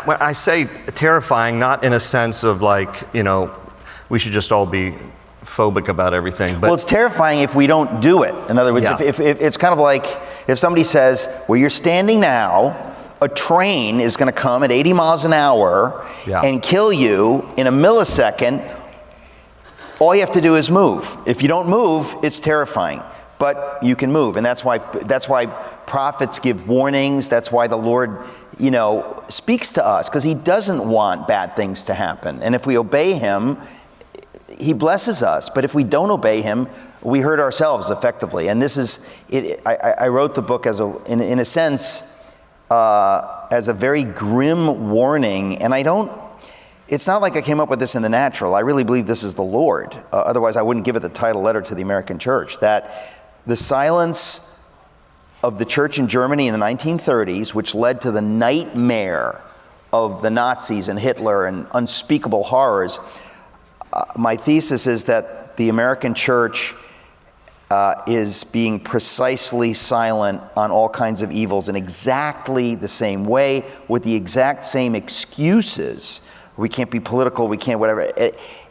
When I say terrifying, not in a sense of like, we should just all be phobic about everything. But well, it's terrifying if we don't do it. In other words, if it's kind of like if somebody says, where you're standing now, a train is going to come at 80 miles an hour and kill you in a millisecond. All you have to do is move. If you don't move, it's terrifying. But you can move, and that's why prophets give warnings. That's why the Lord, speaks to us, because He doesn't want bad things to happen. And if we obey Him, He blesses us. But if we don't obey Him, we hurt ourselves effectively. And this is it. I wrote the book in a sense as a very grim warning, and it's not like I came up with this in the natural. I really believe this is the Lord. Otherwise, I wouldn't give it the title Letter to the American Church. That the silence of the church in Germany in the 1930s, which led to the nightmare of the Nazis and Hitler and unspeakable horrors, my thesis is that the American church is being precisely silent on all kinds of evils in exactly the same way, with the exact same excuses. We can't be political, we can't whatever.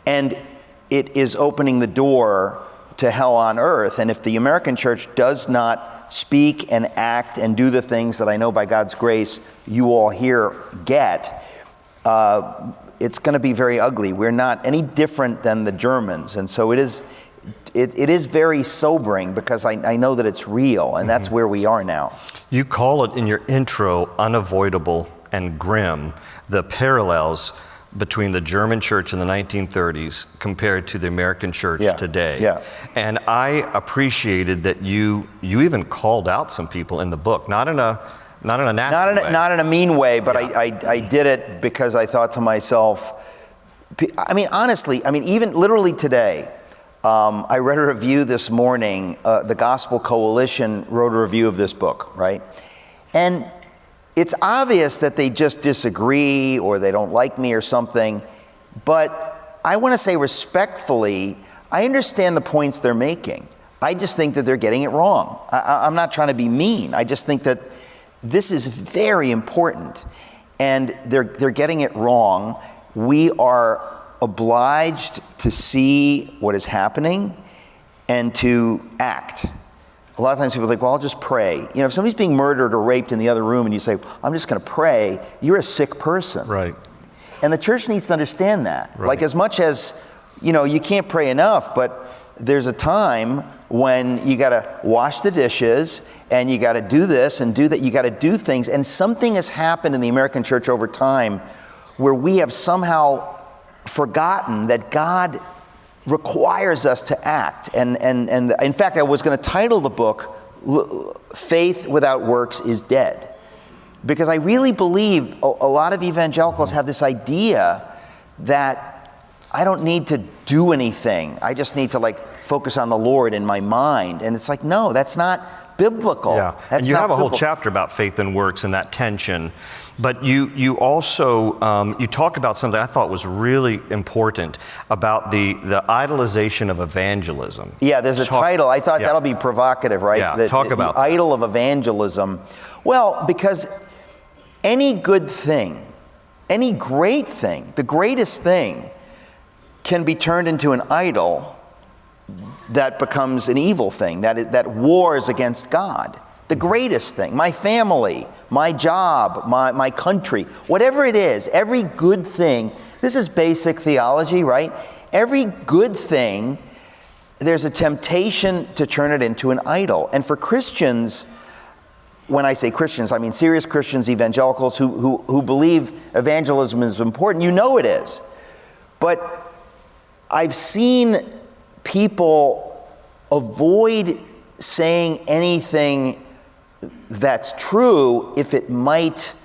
And it is opening the door to hell on earth. And if the American church does not speak and act and do the things that I know by God's grace you all here get, it's going to be very ugly. We're not any different than the Germans. And so it is very sobering, because I know that it's real, and that's where we are now. You call it in your intro unavoidable and grim, the parallels between the German church in the 1930s compared to the American church today. Yeah. And I appreciated that you even called out some people in the book, not in a nasty way. Not in a mean way, but I did it because I thought to myself, honestly, even literally today, I read a review this morning. The Gospel Coalition wrote a review of this book, right? And it's obvious that they just disagree or they don't like me or something. But I want to say respectfully, I understand the points they're making. I just think that they're getting it wrong. I'm not trying to be mean. I just think that this is very important, and they're getting it wrong. We are obliged to see what is happening and to act. A lot of times people think, well, I'll just pray. If somebody's being murdered or raped in the other room and you say, I'm just going to pray, you're a sick person. Right. And the church needs to understand that. Right. Like, as much as, you can't pray enough, but there's a time when you got to wash the dishes and you got to do this and do that. You got to do things. And something has happened in the American church over time where we have somehow forgotten that God requires us to act. And in fact, I was going to title the book, Faith Without Works is Dead. Because I really believe a lot of evangelicals have this idea that I don't need to do anything. I just need to focus on the Lord in my mind. And it's like, no, that's not biblical. Yeah, and you have a whole chapter about faith and works and that tension. But you also, you talk about something I thought was really important about the idolization of evangelism. Yeah, there's a title. I thought that'll be provocative, right? Yeah, talk about the idol of evangelism. Well, because any good thing, any great thing, the greatest thing can be turned into an idol that becomes an evil thing, that wars against God. The greatest thing, my family, my job, my country, whatever it is, every good thing, this is basic theology, right? Every good thing, there's a temptation to turn it into an idol. And for Christians, when I say Christians, I mean serious Christians, evangelicals who believe evangelism is important, it is. But I've seen people avoid saying anything that's true if it might,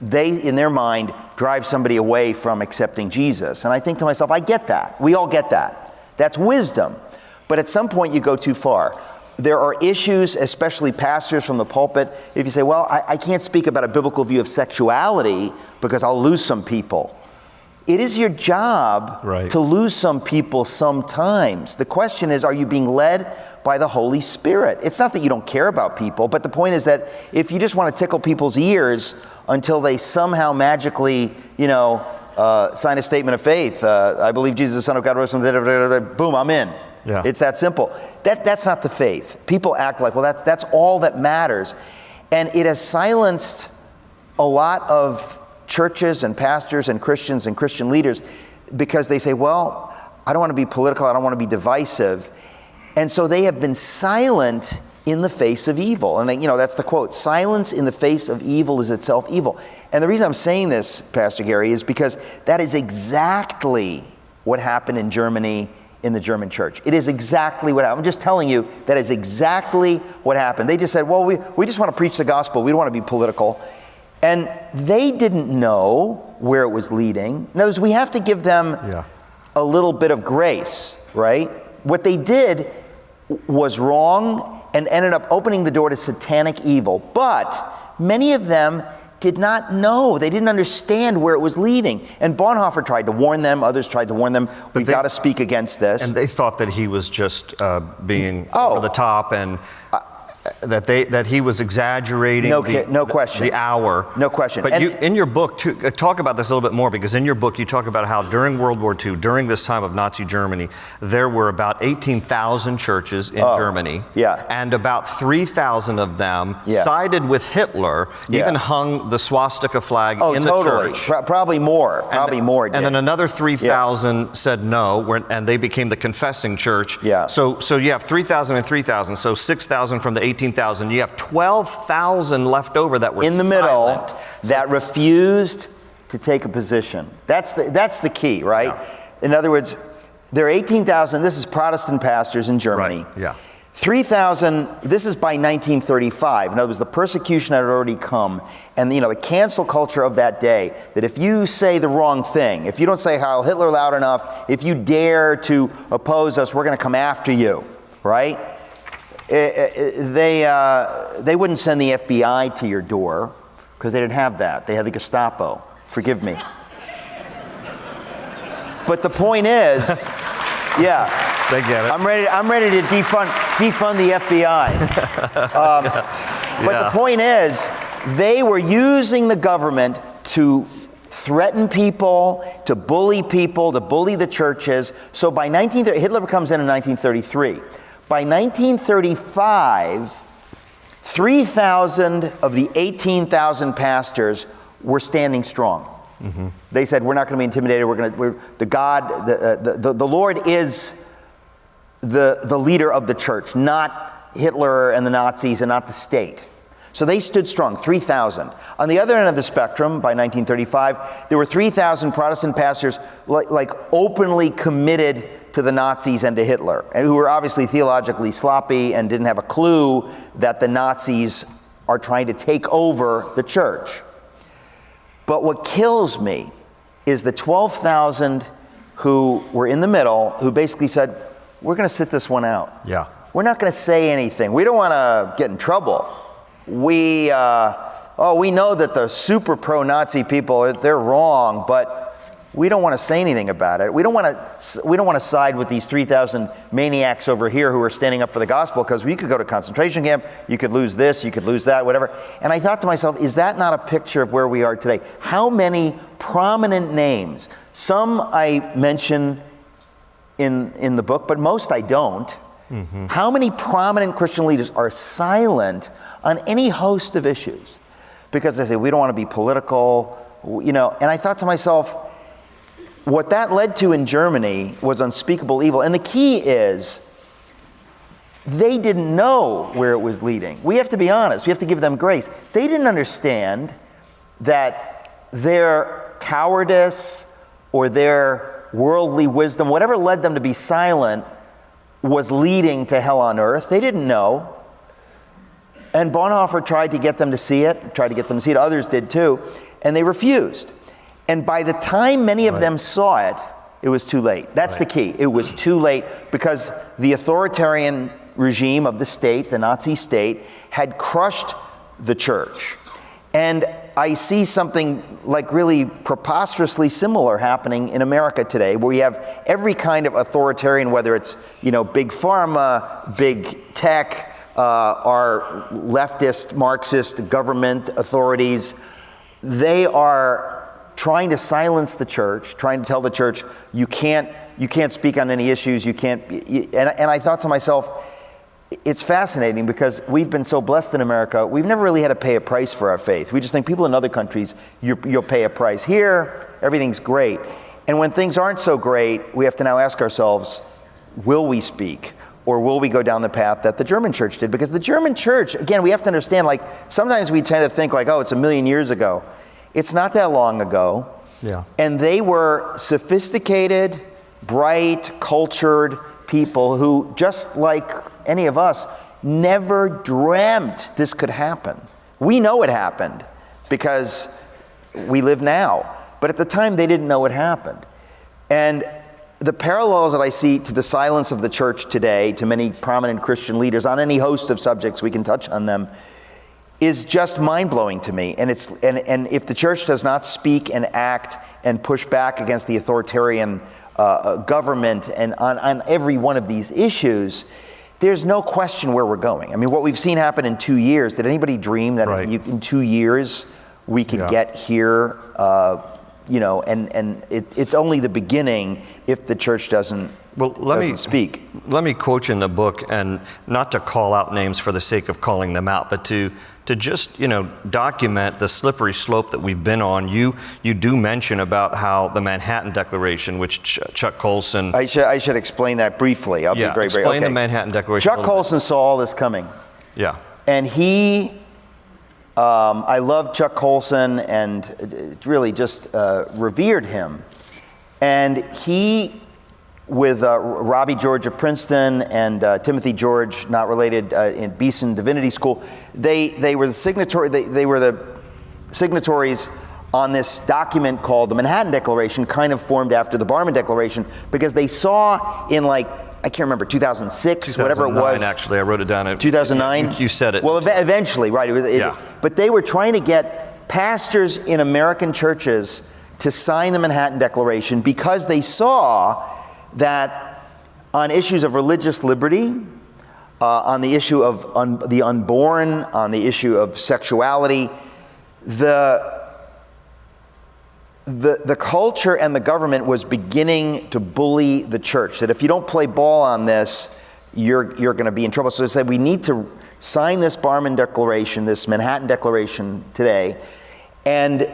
in their mind, drive somebody away from accepting Jesus. And I think to myself, I get that. We all get that. That's wisdom. But at some point you go too far. There are issues, especially pastors from the pulpit, if you say, well, I can't speak about a biblical view of sexuality because I'll lose some people. It is your job to lose some people sometimes. The question is, are you being led by the Holy Spirit. It's not that you don't care about people, but the point is that if you just want to tickle people's ears until they somehow magically, sign a statement of faith, I believe Jesus is the Son of God, rose from the dead, boom, I'm in. Yeah. It's that simple. That's not the faith. People act like, well, that's all that matters. And it has silenced a lot of churches and pastors and Christians and Christian leaders because they say, well, I don't want to be political, I don't want to be divisive. And so they have been silent in the face of evil. And that's the quote, silence in the face of evil is itself evil. And the reason I'm saying this, Pastor Gary, is because that is exactly what happened in Germany in the German church. It is exactly what happened. I'm just telling you, that is exactly what happened. They just said, well, we just want to preach the gospel. We don't want to be political. And they didn't know where it was leading. In other words, we have to give them a little bit of grace, right? What they did was wrong and ended up opening the door to satanic evil. But many of them did not know. They didn't understand where it was leading. And Bonhoeffer tried to warn them. Others tried to warn them. We've got to speak against this. And they thought that he was just being over the top and that he was exaggerating no question. The hour. No question. But in your book, too, talk about this a little bit more, because in your book you talk about how during World War II, during this time of Nazi Germany, there were about 18,000 churches in Germany. Yeah. And about 3,000 of them sided with Hitler, even hung the swastika flag in the church. Probably more. And then another 3,000 said no, and they became the confessing church. Yeah. So you have 3,000 and 3,000, so 6,000 from the 18,000. You have 12,000 left over that were in the silent. middle that refused to take a position. That's the key, right? Yeah. In other words, there are 18,000. This is Protestant pastors in Germany. Right. Yeah. 3,000. This is by 1935. In other words, the persecution had already come, and the cancel culture of that day. That if you say the wrong thing, if you don't say Heil Hitler loud enough, if you dare to oppose us, we're going to come after you, right? They wouldn't send the FBI to your door because they didn't have that. They had the Gestapo. Forgive me. But the point is, they get it. I'm ready to defund the FBI. But the point is, they were using the government to threaten people, to bully the churches. So by Hitler comes in 1933. By 1935, 3,000 of the 18,000 pastors were standing strong. Mm-hmm. They said, "We're not going to be intimidated. The Lord is the leader of the church, not Hitler and the Nazis, and not the state." So they stood strong, 3,000. On the other end of the spectrum, by 1935, there were 3,000 Protestant pastors like openly committed to the Nazis and to Hitler, and who were obviously theologically sloppy and didn't have a clue that the Nazis are trying to take over the church. But what kills me is the 12,000 who were in the middle, who basically said, we're going to sit this one out. Yeah. We're not going to say anything. We don't want to get in trouble. We know that the super pro-Nazi people, they're wrong, but we don't want to say anything about it. We don't want to side with these 3,000 maniacs over here who are standing up for the gospel, because we could go to concentration camp, you could lose this, you could lose that, whatever. And I thought to myself, is that not a picture of where we are today? How many prominent names, some I mention in the book, but most I don't. Mm-hmm. How many prominent Christian leaders are silent on any host of issues? Because they say, we don't want to be political, and I thought to myself, what that led to in Germany was unspeakable evil. And the key is, they didn't know where it was leading. We have to be honest. We have to give them grace. They didn't understand that their cowardice or their worldly wisdom, whatever led them to be silent, was leading to hell on earth. They didn't know. And Bonhoeffer tried to get them to see it, others did too, and they refused. And by the time many of them saw it, it was too late. That's the key. It was too late, because the authoritarian regime of the state, the Nazi state, had crushed the church. And I see something like really preposterously similar happening in America today, where we have every kind of authoritarian, whether it's, big pharma, big tech, our leftist, Marxist government authorities. They are trying to silence the church, trying to tell the church, you can't speak on any issues, you can't, and I thought to myself, it's fascinating because we've been so blessed in America, we've never really had to pay a price for our faith. We just think people in other countries, you'll pay a price. Here, everything's great. And when things aren't so great, we have to now ask ourselves, will we speak? Or will we go down the path that the German church did? Because the German church, again, we have to understand, sometimes we tend to think it's 1,000,000 years ago. It's not that long ago. Yeah. And they were sophisticated, bright, cultured people who, just like any of us, never dreamt this could happen. We know it happened because we live now. But at the time, they didn't know it happened. And the parallels that I see to the silence of the church today, to many prominent Christian leaders on any host of subjects, we can touch on them, is just mind-blowing to me. And if the church does not speak and act and push back against the authoritarian government and on every one of these issues, there's no question where we're going. I mean, what we've seen happen in 2 years, did anybody dream that in 2 years we could get here? And it's only the beginning if the church doesn't speak. Let me quote you in the book, and not to call out names for the sake of calling them out, but to just document the slippery slope that we've been on. You do mention about how the Manhattan Declaration, which Chuck Colson. I should explain that briefly. I'll be very brief. Explain the Manhattan Declaration. Chuck Colson saw all this coming. Yeah. And he, I love Chuck Colson and really just revered him. And he, with Robbie George of Princeton and Timothy George, not related, in Beeson Divinity School, they were the signatories on this document called the Manhattan Declaration, kind of formed after the Barmen Declaration, because they saw in I can't remember, 2006, whatever it was. Actually, I wrote it down. 2009? You said it. Well, eventually, right. But they were trying to get pastors in American churches to sign the Manhattan Declaration because they saw that on issues of religious liberty, on the issue of the unborn, on the issue of sexuality, the culture and the government was beginning to bully the church. That if you don't play ball on this, you're going to be in trouble. So they said we need to sign this Barmen Declaration, this Manhattan Declaration today, and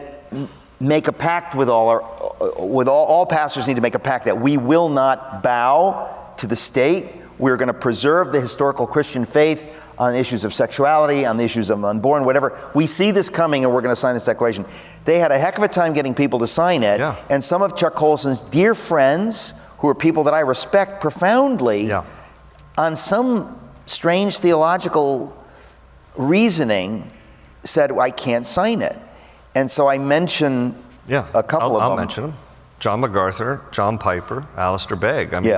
make a pact with all pastors need to make a pact that we will not bow to the state. We're going to preserve the historical Christian faith on issues of sexuality, on the issues of unborn, whatever. We see this coming and we're going to sign this declaration. They had a heck of a time getting people to sign it. Yeah. And some of Chuck Colson's dear friends, who are people that I respect profoundly, on some strange theological reasoning, said, I can't sign it. And so I mention a couple of them. I'll mention them. John MacArthur, John Piper, Alistair Begg. I mean,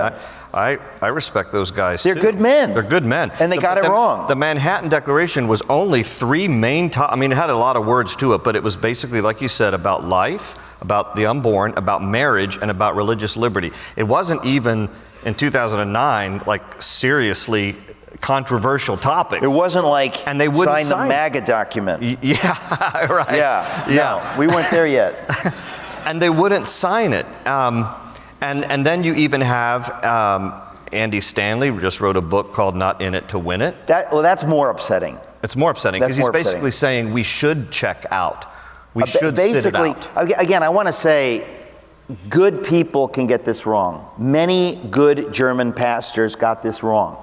I respect those guys too. They're good men. They're good men. And they got it wrong. The Manhattan Declaration was only 3 main I mean, it had a lot of words to it, but it was basically, like you said, about life, about the unborn, about marriage, and about religious liberty. It wasn't even, in 2009, seriously controversial topics. It wasn't and they wouldn't sign the MAGA document. Yeah, right. Yeah. No, we weren't there yet. And they wouldn't sign it. And then you even have Andy Stanley just wrote a book called Not In It to Win It. That's more upsetting. It's more upsetting because he's basically saying we should check out. We should sit it out. Again, I want to say good people can get this wrong. Many good German pastors got this wrong.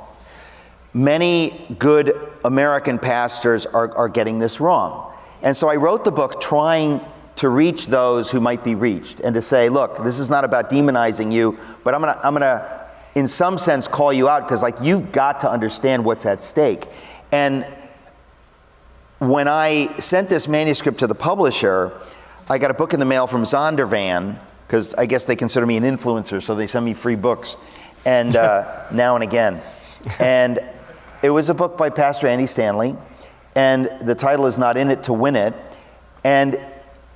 Many good American pastors are getting this wrong. And so I wrote the book trying to reach those who might be reached and to say, look, this is not about demonizing you, but I'm gonna in some sense call you out because you've got to understand what's at stake. And when I sent this manuscript to the publisher, I got a book in the mail from Zondervan, because I guess they consider me an influencer, so they send me free books, and now and again. And it was a book by Pastor Andy Stanley, and the title is Not In It to Win It. And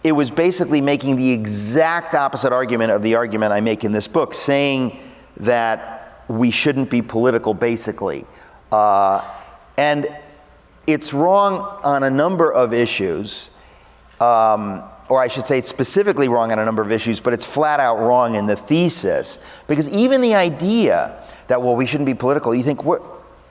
it was basically making the exact opposite argument of the argument I make in this book, saying that we shouldn't be political, basically. And it's wrong on a number of issues, or I should say it's specifically wrong on a number of issues, but it's flat out wrong in the thesis. Because even the idea that, well, we shouldn't be political, you think,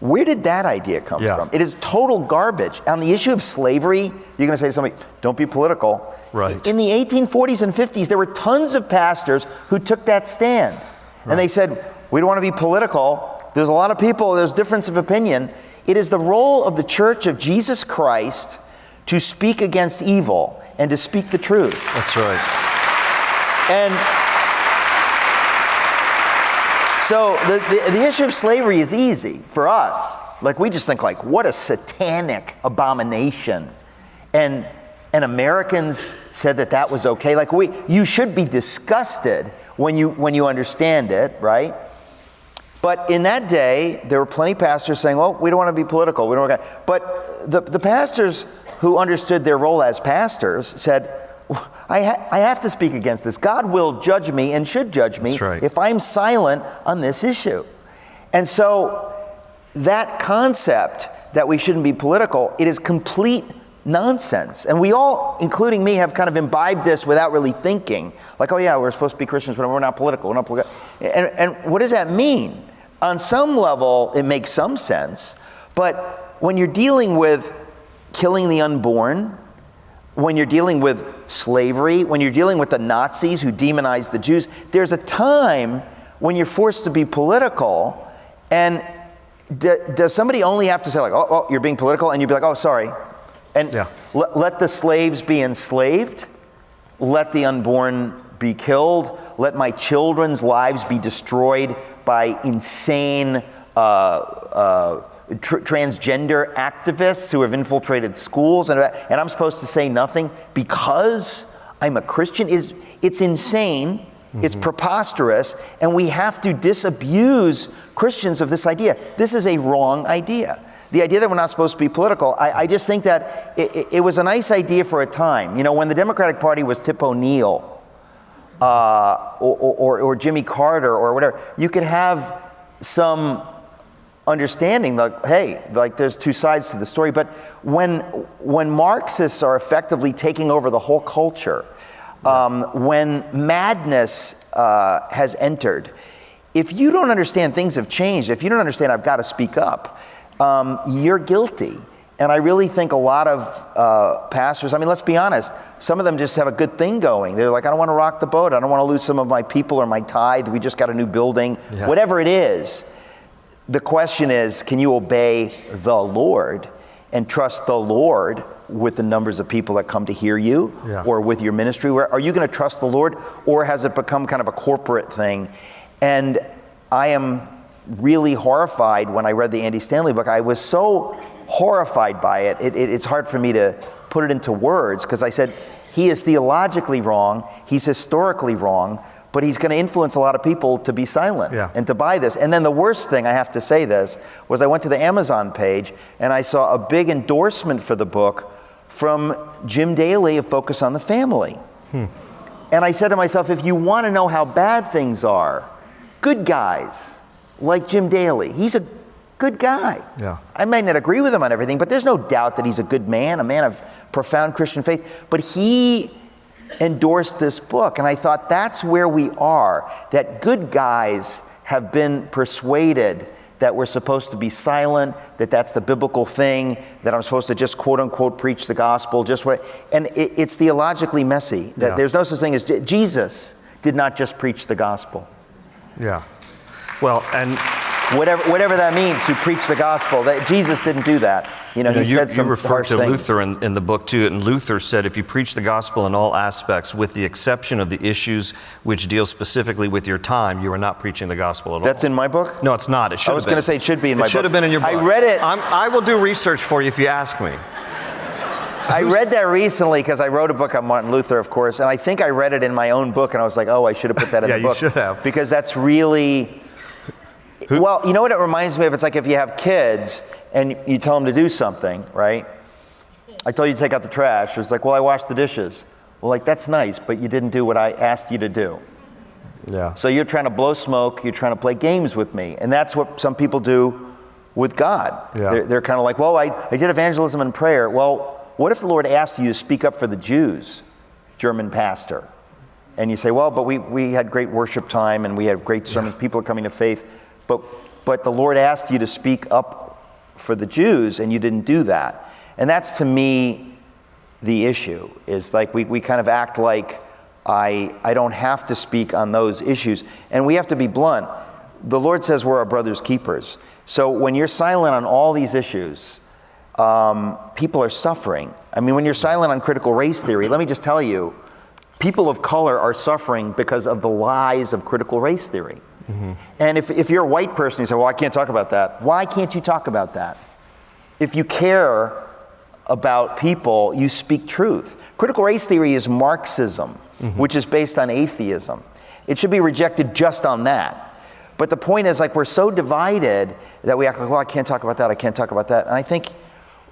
where did that idea come from? It is total garbage. On the issue of slavery, you're going to say to somebody, don't be political. Right. In the 1840s and 50s, there were tons of pastors who took that stand. Right. And they said, we don't want to be political. There's a lot of people, there's difference of opinion. It is the role of the Church of Jesus Christ to speak against evil and to speak the truth. That's right. And so the issue of slavery is easy for us. Like, we just think, like, what a satanic abomination. And Americans said that was okay. Like, you should be disgusted when you understand it, right? But in that day, there were plenty of pastors saying, well, we don't want to be political. We don't want to. But the pastors who understood their role as pastors said, I have to speak against this. God will judge me and should judge me if I'm silent on this issue. And so that concept that we shouldn't be political, it is complete nonsense. And we all, including me, have kind of imbibed this without really thinking. Like, oh yeah, we're supposed to be Christians, but we're not political. We're not political. And what does that mean? On some level, it makes some sense. But when you're dealing with killing the unborn, when you're dealing with slavery, when you're dealing with the Nazis who demonized the Jews, there's a time when you're forced to be political. And does somebody only have to say, like, oh, you're being political? And you'd be like, oh, sorry. And let the slaves be enslaved. Let the unborn be killed. Let my children's lives be destroyed by insane transgender activists who have infiltrated schools, and I'm supposed to say nothing because I'm a Christian? It's insane. Mm-hmm. It's preposterous, and we have to disabuse Christians of this idea. This is a wrong idea. The idea that we're not supposed to be political, I just think that it was a nice idea for a time. You know, when the Democratic Party was Tip O'Neill, or Jimmy Carter or whatever, you could have some understanding, like, hey, like, there's two sides to the story. But when Marxists are effectively taking over the whole culture, when madness has entered, if you don't understand things have changed, if you don't understand I've got to speak up, you're guilty. And I really think a lot of pastors, I mean, let's be honest, some of them just have a good thing going. They're like, I don't want to rock the boat. I don't want to lose some of my people or my tithe. We just got a new building. Yeah. Whatever it is, the question is, can you obey the Lord and trust the Lord with the numbers of people that come to hear you or with your ministry? Are you going to trust the Lord, or has it become kind of a corporate thing? And I am really horrified when I read the Andy Stanley book. I was so horrified by it. It's hard for me to put it into words, because I said, he is theologically wrong, he's historically wrong, but he's going to influence a lot of people to be silent and to buy this. And then the worst thing, I have to say this, was I went to the Amazon page and I saw a big endorsement for the book from Jim Daly of Focus on the Family. And I said to myself, if you want to know how bad things are, good guys like Jim Daly, he's a good guy. I may not agree with him on everything, but there's no doubt that he's a good man, a man of profound Christian faith. But he endorsed this book, and I thought that's where we are, that good guys have been persuaded that we're supposed to be silent, that that's the biblical thing, that I'm supposed to just quote unquote preach the gospel, and it's theologically messy. That there's no such thing as Jesus did not just preach the gospel. Well, and whatever that means, to preach the gospel, that Jesus didn't do that. He said some harsh things. You refer to Luther in the book too, and Luther said, if you preach the gospel in all aspects, with the exception of the issues which deal specifically with your time, you are not preaching the gospel at all. That's in my book? No, it's not. It should have been. I was going to say it should be in my book. It should have been in your book. I read it. I will do research for you if you ask me. I read that recently because I wrote a book on Martin Luther, of course, and I think I read it in my own book, and I was like, oh, I should have put that in the book. Yeah, you should have. Because that's really... Well, you know what it reminds me of? It's like if you have kids and you tell them to do something, right? I told you to take out the trash. It's like, well, I washed the dishes. Well, like, that's nice, but you didn't do what I asked you to do. Yeah. So you're trying to blow smoke, you're trying to play games with me. And that's what some people do with God. Yeah. They're kind of like, well, I did evangelism and prayer. Well, what if the Lord asked you to speak up for the Jews, German pastor? And you say, well, but we had great worship time and we had great sermons, people are coming to faith. But the Lord asked you to speak up for the Jews and you didn't do that. And that's, to me, the issue, is like we kind of act like I don't have to speak on those issues. And we have to be blunt. The Lord says we're our brother's keepers. So when you're silent on all these issues, people are suffering. I mean, when you're silent on critical race theory, let me just tell you, people of color are suffering because of the lies of critical race theory. Mm-hmm. And if you're a white person, you say, well, I can't talk about that. Why can't you talk about that? If you care about people, you speak truth. Critical race theory is Marxism, mm-hmm. which is based on atheism. It should be rejected just on that. But the point is, like, we're so divided that we act like, well, I can't talk about that, I can't talk about that. And I think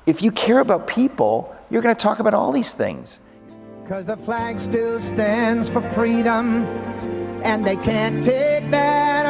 if you care about people, you're going to talk about all these things. Because the flag still stands for freedom, and they can't take that